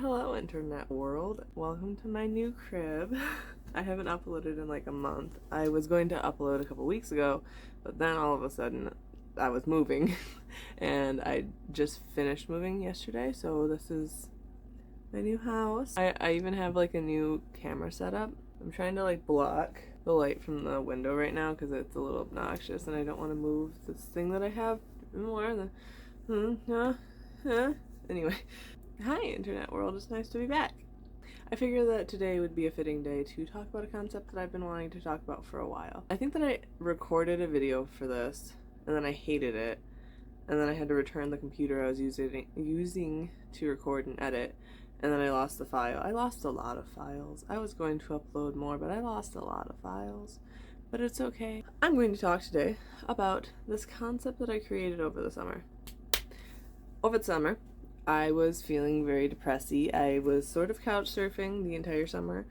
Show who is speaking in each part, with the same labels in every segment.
Speaker 1: Hello, internet world. Welcome to my new crib. I haven't uploaded in like a month. I was going to upload a couple weeks ago, but then all of a sudden I was moving and I just finished moving yesterday, so this is my new house. I even have like a new camera setup. I'm trying to like block the light from the window right now because it's a little obnoxious and I don't want to move this thing that I have more. Anyway. Hi, internet world. It's nice to be back. I figured that today would be a fitting day to talk about a concept that I've been wanting to talk about for a while. I think that I recorded a video for this, and then I hated it, and then I had to return the computer I was using to record and edit, and then I lost the file. I lost a lot of files. I was going to upload more, but I lost a lot of files. But it's okay. I'm going to talk today about this concept that I created over the summer. Over the summer, I was feeling very depressy. I was sort of couch surfing the entire summer,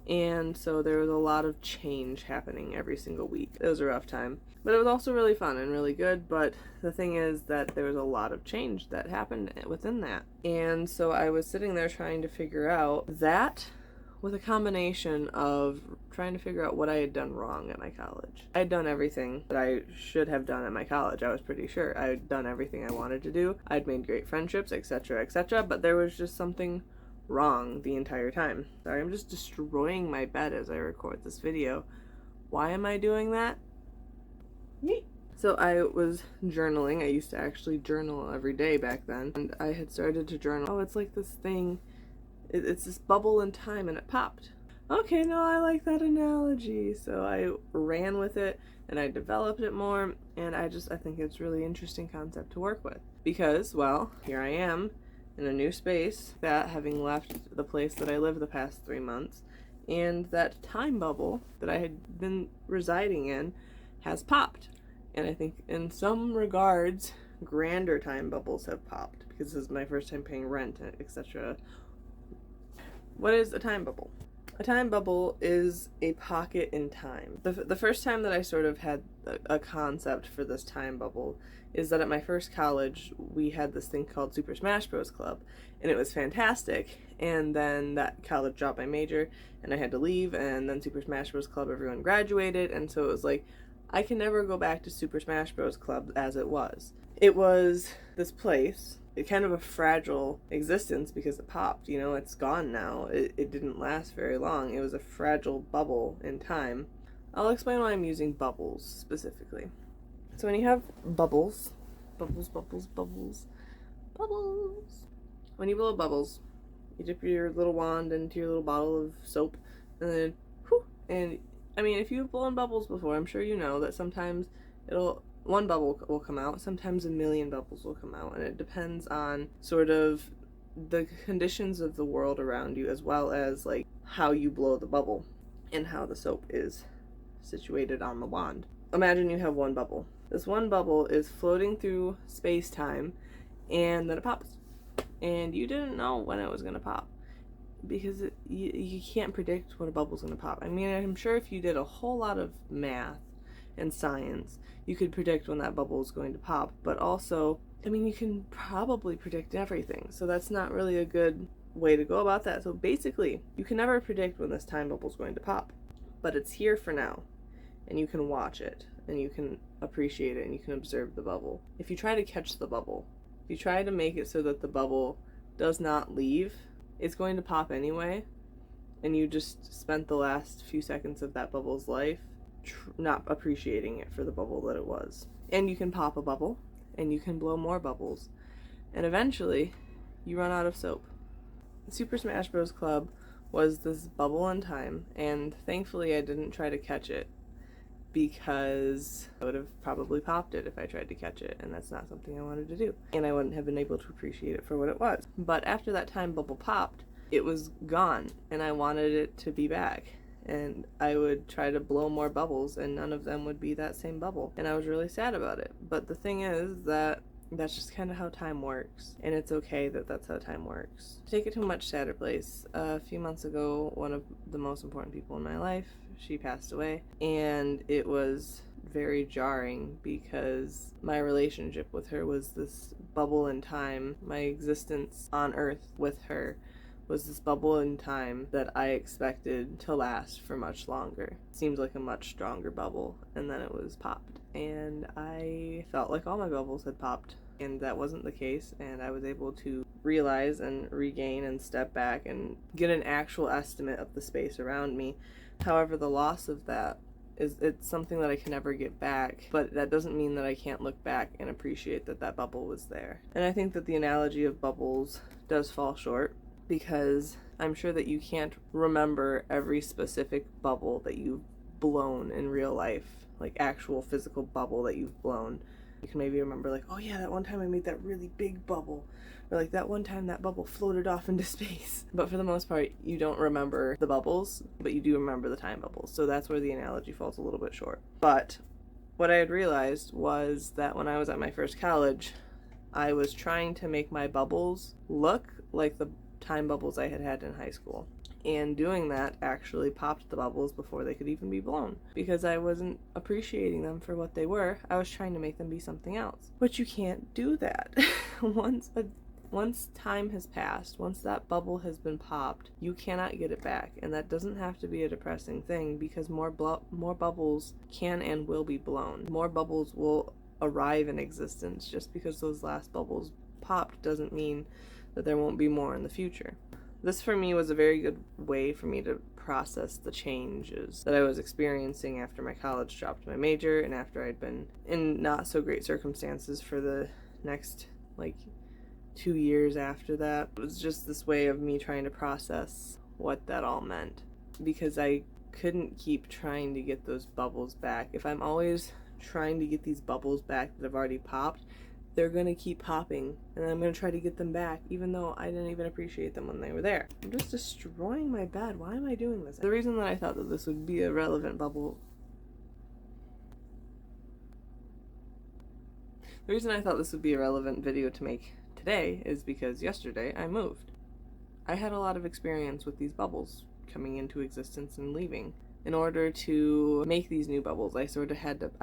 Speaker 1: and so there was a lot of change happening every single week. It was a rough time, but it was also really fun and really good. But the thing is that there was a lot of change that happened within that, and so I was sitting there trying to figure out that with a combination of trying to figure out what I had done wrong at my college. I had done everything that I should have done at my college. I was pretty sure I had done everything I wanted to do. I'd made great friendships, etc., etc., but there was just something wrong the entire time. Sorry, I'm just destroying my bed as I record this video. Why am I doing that? So I was journaling. I used to actually journal every day back then, and I had started to journal. Oh, it's like this thing. It's this bubble in time, and it popped. Okay, no, I like that analogy. So I ran with it, and I developed it more, and I think it's a really interesting concept to work with. Because, well, here I am in a new space, that having left the place that I lived the past 3 months, and that time bubble that I had been residing in has popped. And I think in some regards, grander time bubbles have popped, because this is my first time paying rent, etc. What is a time bubble? A time bubble is a pocket in time. The first time that I sort of had a concept for this time bubble is that at my first college, we had this thing called Super Smash Bros. Club, and it was fantastic. And then that college dropped my major, and I had to leave, and then Super Smash Bros. Club, everyone graduated, and so it was like, I can never go back to Super Smash Bros. Club as it was. It was this place, kind of a fragile existence because it popped, it's gone now. It didn't last very long. It was a fragile bubble in time. I'll explain why I'm using bubbles specifically. So when you have bubbles, when you blow bubbles, you dip your little wand into your little bottle of soap, and then, and I mean, if you've blown bubbles before, I'm sure you know that sometimes one bubble will come out, sometimes a million bubbles will come out, and it depends on sort of the conditions of the world around you, as well as like how you blow the bubble and how the soap is situated on the wand. Imagine you have one bubble. This one bubble is floating through space-time, and then it pops. And you didn't know when it was going to pop, because you can't predict when a bubble's going to pop. I mean, I'm sure if you did a whole lot of math and science, you could predict when that bubble is going to pop, but also, I mean, you can probably predict everything, so that's not really a good way to go about that. So basically, you can never predict when this time bubble is going to pop, but it's here for now, and you can watch it, and you can appreciate it, and you can observe the bubble. If you try to catch the bubble, if you try to make it so that the bubble does not leave, it's going to pop anyway, and you just spent the last few seconds of that bubble's life not appreciating it for the bubble that it was. And you can pop a bubble, and you can blow more bubbles, and eventually you run out of soap. The Super Smash Bros. Club was this bubble in time, and thankfully I didn't try to catch it, because I would have probably popped it if I tried to catch it, and that's not something I wanted to do, and I wouldn't have been able to appreciate it for what it was. But after that time bubble popped, it was gone, and I wanted it to be back. And I would try to blow more bubbles, and none of them would be that same bubble. And I was really sad about it. But the thing is that that's just kind of how time works. And it's okay that that's how time works. To take it to a much sadder place, a few months ago, one of the most important people in my life, she passed away. And it was very jarring because my relationship with her was this bubble in time. My existence on Earth with her was this bubble in time that I expected to last for much longer. It seemed like a much stronger bubble, and then it was popped. And I felt like all my bubbles had popped, and that wasn't the case, and I was able to realize and regain and step back and get an actual estimate of the space around me. However, the loss of that it's something that I can never get back, but that doesn't mean that I can't look back and appreciate that that bubble was there. And I think that the analogy of bubbles does fall short, because I'm sure that you can't remember every specific bubble that you've blown in real life, like actual physical bubble that you've blown. You can maybe remember, like, oh yeah, that one time I made that really big bubble, or like that one time that bubble floated off into space. But for the most part, you don't remember the bubbles, but you do remember the time bubbles. So that's where the analogy falls a little bit short. But what I had realized was that when I was at my first college, I was trying to make my bubbles look like the time bubbles I had had in high school. And doing that actually popped the bubbles before they could even be blown, because I wasn't appreciating them for what they were. I was trying to make them be something else. But you can't do that. Once time has passed, once that bubble has been popped, you cannot get it back. And that doesn't have to be a depressing thing, because more bubbles can and will be blown. More bubbles will arrive in existence. Just because those last bubbles popped doesn't mean that there won't be more in the future. This for me was a very good way for me to process the changes that I was experiencing after my college dropped my major, and after I'd been in not so great circumstances for the next 2 years after that. It was just this way of me trying to process what that all meant, because I couldn't keep trying to get those bubbles back. If I'm always trying to get these bubbles back that have already popped, they're going to keep popping, and I'm going to try to get them back, even though I didn't even appreciate them when they were there. I'm just destroying my bed. Why am I doing this? The reason that I thought that this would be a relevant bubble... The reason I thought this would be a relevant video to make today is because yesterday I moved. I had a lot of experience with these bubbles coming into existence and leaving. In order to make these new bubbles, I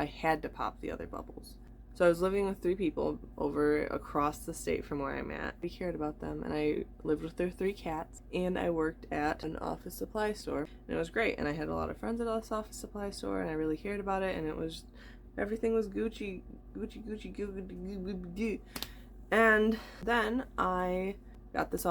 Speaker 1: had to pop the other bubbles. So I was living with 3 people over across the state from where I'm at. I cared about them, and I lived with their 3 cats, and I worked at an office supply store, and it was great. And I had a lot of friends at this office supply store, and I really cared about it, and it was, everything was Gucci. And then I got this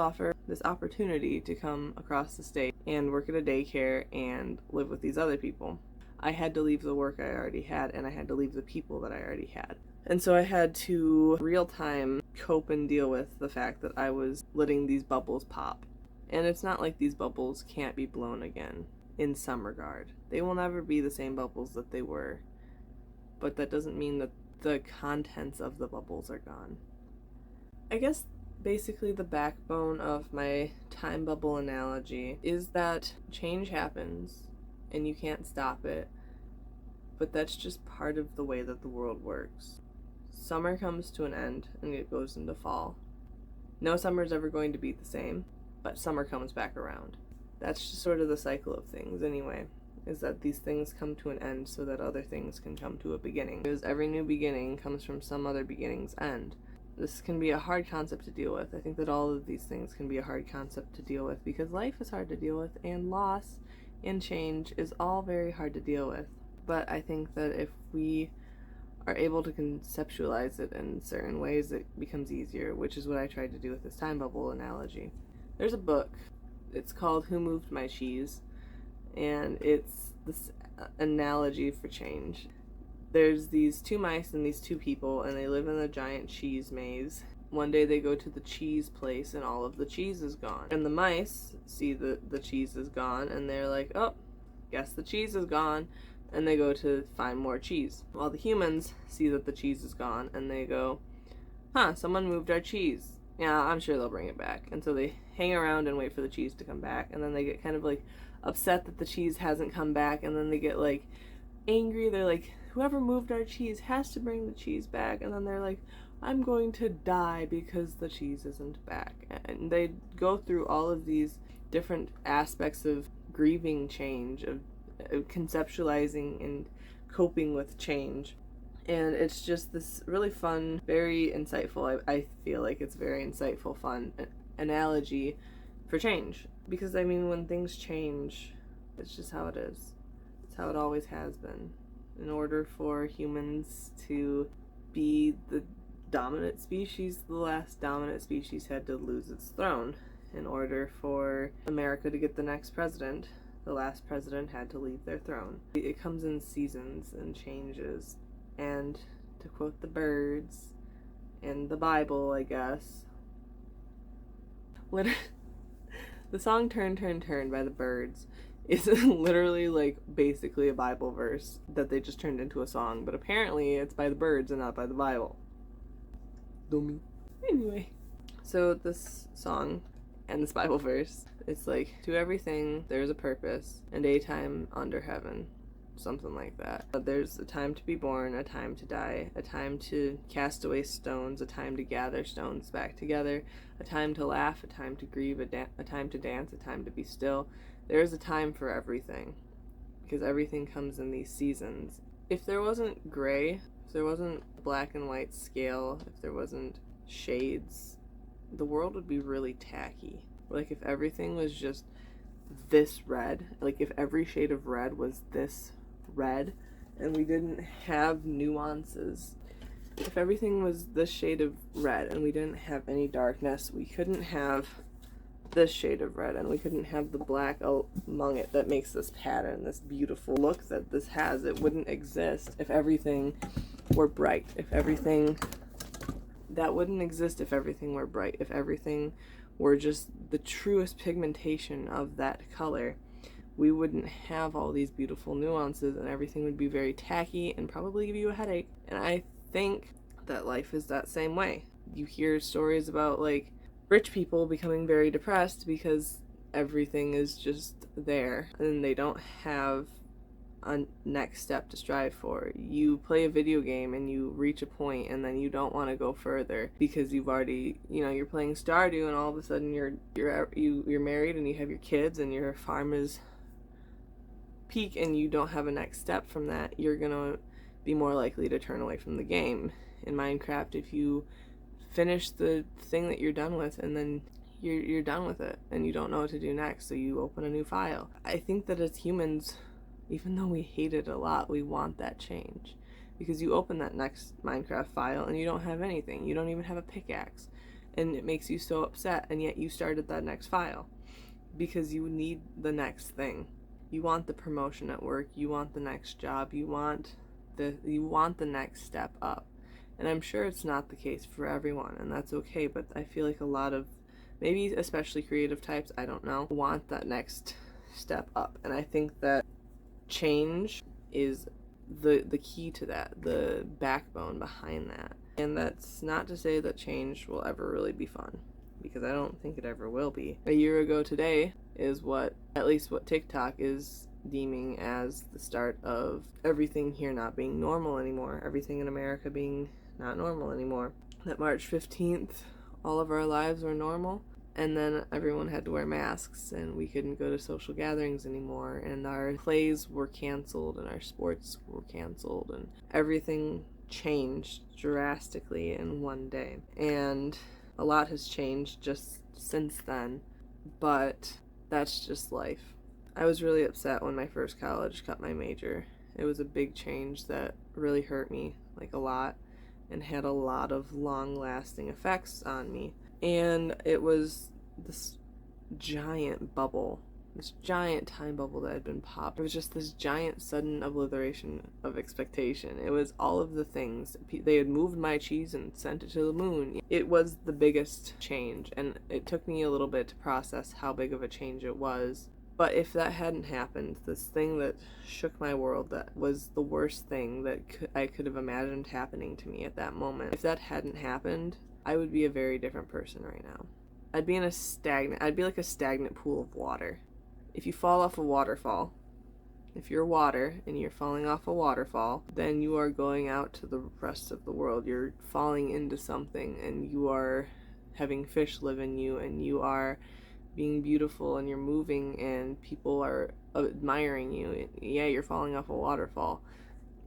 Speaker 1: opportunity to come across the state and work at a daycare and live with these other people. I had to leave the work I already had, and I had to leave the people that I already had. And so I had to real time cope and deal with the fact that I was letting these bubbles pop. And it's not like these bubbles can't be blown again in some regard. They will never be the same bubbles that they were. But that doesn't mean that the contents of the bubbles are gone. I guess basically the backbone of my time bubble analogy is that change happens and you can't stop it, but that's just part of the way that the world works. Summer comes to an end and it goes into fall. No summer's ever going to be the same, but summer comes back around. That's just sort of the cycle of things anyway, is that these things come to an end so that other things can come to a beginning. Because every new beginning comes from some other beginning's end. This can be a hard concept to deal with. I think that all of these things can be a hard concept to deal with, because life is hard to deal with, and loss and change is all very hard to deal with. But I think that if we are able to conceptualize it in certain ways, it becomes easier, which is what I tried to do with this time bubble analogy. There's a book, it's called Who Moved My Cheese, and it's this analogy for change. There's these 2 mice and these 2 people, and they live in a giant cheese maze. One day they go to the cheese place and all of the cheese is gone. And the mice see that the cheese is gone, and they're like, oh, guess the cheese is gone. And they go to find more cheese. While the humans see that the cheese is gone, and they go, huh, someone moved our cheese. Yeah, I'm sure they'll bring it back. And so they hang around and wait for the cheese to come back, and then they get kind of upset that the cheese hasn't come back, and then they get angry. They're like, whoever moved our cheese has to bring the cheese back. And then they're like, I'm going to die because the cheese isn't back. And they go through all of these different aspects of grieving change, of conceptualizing and coping with change. And it's just this really fun, very insightful, I feel like it's very insightful, fun analogy for change. Because, I mean, when things change, it's just how it is. It's how it always has been. In order for humans to be the dominant species, the last dominant species had to lose its throne. In order for America to get the next president, the last president had to leave their throne. It comes in seasons and changes. And to quote the birds in the Bible, I guess, the song Turn, Turn, Turn by the Birds is literally like basically a Bible verse that they just turned into a song, but apparently it's by the Birds and not by the Bible. Dummy. Anyway, so this song and this Bible verse, it's like, to everything there's a purpose, and a time under heaven. Something like that. There's a time to be born, a time to die, a time to cast away stones, a time to gather stones back together, a time to laugh, a time to grieve, a time to dance, a time to be still. There is a time for everything, because everything comes in these seasons. If there wasn't gray, if there wasn't black and white scale, if there wasn't shades, the world would be really tacky. Like, if everything was just this red, like if every shade of red was this red and we didn't have nuances, if everything was this shade of red and we didn't have any darkness, we couldn't have this shade of red and we couldn't have the black among it that makes this pattern, this beautiful look that this has. It wouldn't exist if everything were bright. That wouldn't exist if everything were bright. If everything were just the truest pigmentation of that color, we wouldn't have all these beautiful nuances, and everything would be very tacky and probably give you a headache. And I think that life is that same way. You hear stories about like rich people becoming very depressed because everything is just there and they don't have a next step to strive for. You play a video game and you reach a point and then you don't want to go further because you've already, you're playing Stardew and all of a sudden you're married and you have your kids and your farm is peak and you don't have a next step from that. You're gonna be more likely to turn away from the game. In Minecraft, if you finish the thing that you're done with and then you're done with it and you don't know what to do next, so you open a new file. I think that as humans, even though we hate it a lot, we want that change. Because you open that next Minecraft file and you don't have anything. You don't even have a pickaxe. And it makes you so upset, and yet you started that next file. Because you need the next thing. You want the promotion at work. You want the next job. You want the next step up. And I'm sure it's not the case for everyone, and that's okay, but I feel like a lot of, maybe especially creative types, I don't know, want that next step up. And I think that change is the key to that, the backbone behind that. And that's not to say that change will ever really be fun, because I don't think it ever will be. A year ago today is what TikTok is deeming as the start of everything here not being normal anymore, everything in America being not normal anymore. That March 15th, all of our lives were normal. And then everyone had to wear masks and we couldn't go to social gatherings anymore, and our plays were canceled and our sports were canceled, and everything changed drastically in one day. And a lot has changed just since then, but that's just life. I was really upset when my first college cut my major. It was a big change that really hurt me, like a lot, and had a lot of long-lasting effects on me. And it was this giant bubble, this giant time bubble that had been popped. It was just this giant sudden obliteration of expectation. It was all of the things. They had moved my cheese and sent it to the moon. It was the biggest change, and it took me a little bit to process how big of a change it was. But if that hadn't happened, this thing that shook my world, that was the worst thing that I could have imagined happening to me at that moment, if that hadn't happened, I would be a very different person right now. I'd be like a stagnant pool of water. If you fall off a waterfall, if you're water and you're falling off a waterfall, then you are going out to the rest of the world. You're falling into something, and you are having fish live in you, and you are being beautiful, and you're moving, and people are admiring you. Yeah, you're falling off a waterfall,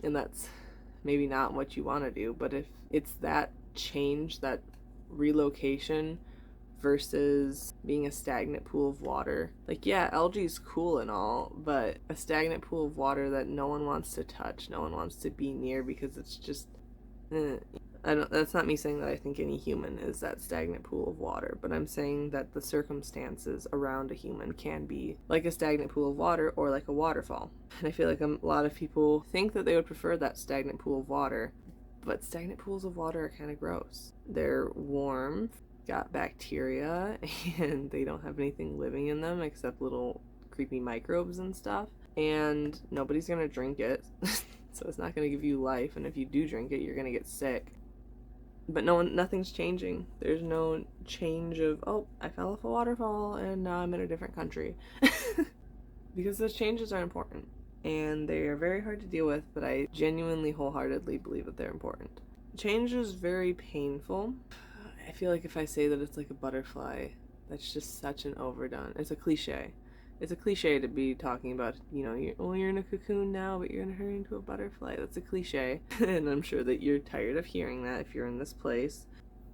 Speaker 1: and that's maybe not what you want to do, but if it's that change, that relocation versus being a stagnant pool of water. Like, yeah, algae's cool and all, but a stagnant pool of water that no one wants to touch, no one wants to be near because it's just that's not me saying that I think any human is that stagnant pool of water, but I'm saying that the circumstances around a human can be like a stagnant pool of water or like a waterfall. And I feel like a lot of people think that they would prefer that stagnant pool of water, but stagnant pools of water are kind of gross. They're warm, got bacteria, and they don't have anything living in them except little creepy microbes and stuff, and nobody's gonna drink it. So it's not gonna give you life, and if you do drink it, you're gonna get sick. But nothing's changing. There's no change of, oh, I fell off a waterfall and now I'm in a different country. Because those changes are important and they are very hard to deal with, but I genuinely wholeheartedly believe that they're important. Change is very painful. I feel like if I say that it's like a butterfly, that's just such an overdone. It's a cliche. It's a cliche to be talking about, you're in a cocoon now, but you're going to turn into a butterfly. That's a cliche. And I'm sure that you're tired of hearing that if you're in this place.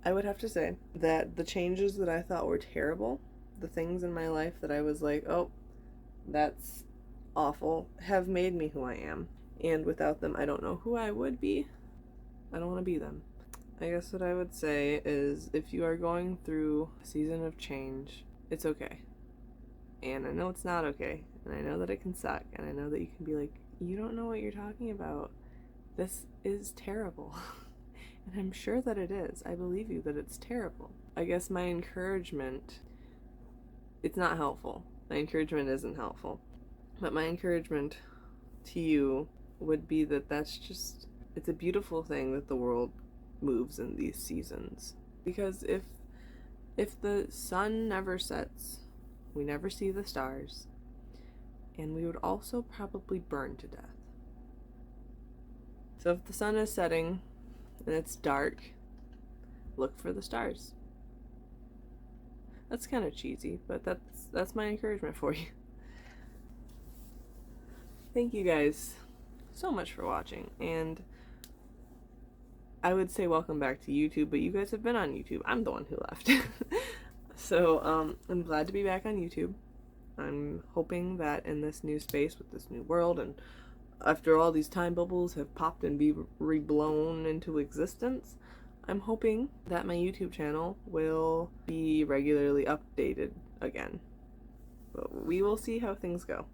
Speaker 1: I would have to say that the changes that I thought were terrible, the things in my life that I was like, oh, that's awful, have made me who I am. And without them, I don't know who I would be. I don't want to be them. I guess what I would say is if you are going through a season of change, it's okay. And I know it's not okay, and I know that it can suck, and I know that you can be like, you don't know what you're talking about. This is terrible. And I'm sure that it is. I believe you that it's terrible. I guess my encouragement, it's not helpful. My encouragement isn't helpful. But my encouragement to you would be that it's a beautiful thing that the world moves in these seasons. Because if the sun never sets, we never see the stars, and we would also probably burn to death. So if the sun is setting and it's dark, look for the stars. That's kind of cheesy, but that's my encouragement for you. Thank you guys so much for watching, and I would say welcome back to YouTube, but you guys have been on YouTube. I'm the one who left. So, I'm glad to be back on YouTube. I'm hoping that in this new space with this new world, and after all these time bubbles have popped and be reblown into existence, I'm hoping that my YouTube channel will be regularly updated again. But we will see how things go,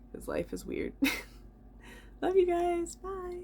Speaker 1: because life is weird. Love you guys. Bye.